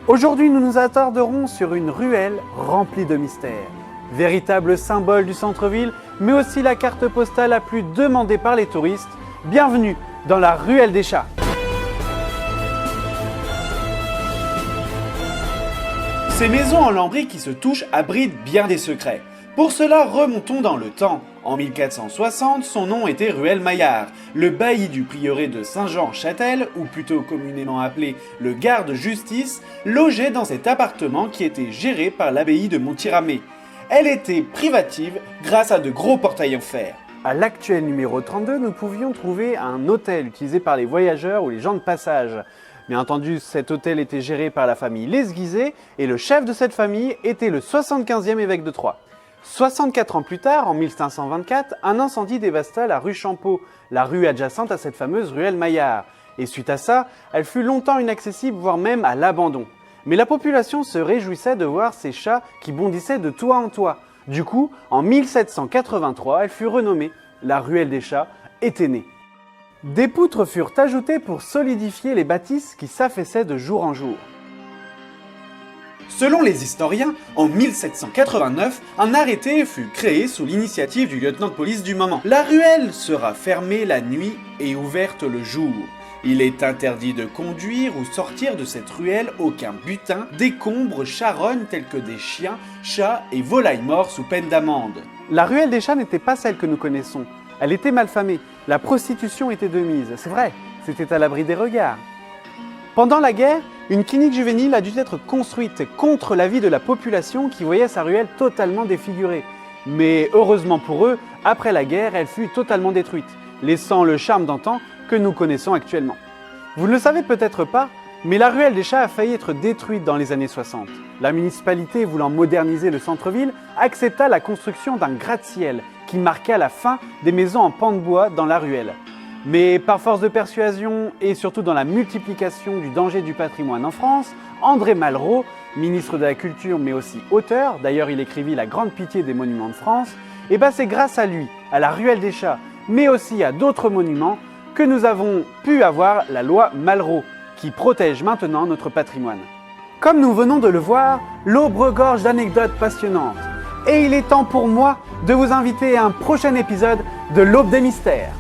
Aujourd'hui, nous nous attarderons sur une ruelle remplie de mystères. Véritable symbole du centre-ville, mais aussi la carte postale la plus demandée par les touristes. Bienvenue dans la ruelle des chats. Ces maisons en lambris qui se touchent abritent bien des secrets. Pour cela, remontons dans le temps. En 1460, son nom était ruelle Maillard. Le bailli du prieuré de Saint-Jean-Châtel, ou plutôt communément appelé le garde-justice, logeait dans cet appartement qui était géré par l'abbaye de Montiramé. Elle était privative grâce à de gros portails en fer. À l'actuel numéro 32, nous pouvions trouver un hôtel utilisé par les voyageurs ou les gens de passage. Bien entendu, cet hôtel était géré par la famille Lesguizet et le chef de cette famille était le 75e évêque de Troyes. 64 ans plus tard, en 1524, un incendie dévasta la rue Champeau, la rue adjacente à cette fameuse ruelle Maillard. Et suite à ça, elle fut longtemps inaccessible, voire même à l'abandon. Mais la population se réjouissait de voir ces chats qui bondissaient de toit en toit. Du coup, en 1783, elle fut renommée. La ruelle des chats était née. Des poutres furent ajoutées pour solidifier les bâtisses qui s'affaissaient de jour en jour. Selon les historiens, en 1789, un arrêté fut créé sous l'initiative du lieutenant de police du moment. La ruelle sera fermée la nuit et ouverte le jour. Il est interdit de conduire ou sortir de cette ruelle aucun butin, décombres, charognes tels que des chiens, chats et volailles morts sous peine d'amende. La ruelle des chats n'était pas celle que nous connaissons. Elle était malfamée. La prostitution était de mise. C'est vrai, c'était à l'abri des regards. Pendant la guerre, une clinique juvénile a dû être construite contre l'avis de la population qui voyait sa ruelle totalement défigurée. Mais heureusement pour eux, après la guerre, elle fut totalement détruite, laissant le charme d'antan que nous connaissons actuellement. Vous ne le savez peut-être pas, mais la ruelle des chats a failli être détruite dans les années 60. La municipalité, voulant moderniser le centre-ville, accepta la construction d'un gratte-ciel qui marqua la fin des maisons en pan de bois dans la ruelle. Mais par force de persuasion et surtout dans la multiplication du danger du patrimoine en France, André Malraux, ministre de la Culture mais aussi auteur, d'ailleurs il écrivit La Grande Pitié des Monuments de France, et c'est grâce à lui, à la ruelle des chats, mais aussi à d'autres monuments, que nous avons pu avoir la loi Malraux, qui protège maintenant notre patrimoine. Comme nous venons de le voir, l'aube regorge d'anecdotes passionnantes. Et il est temps pour moi de vous inviter à un prochain épisode de l'Aube des Mystères.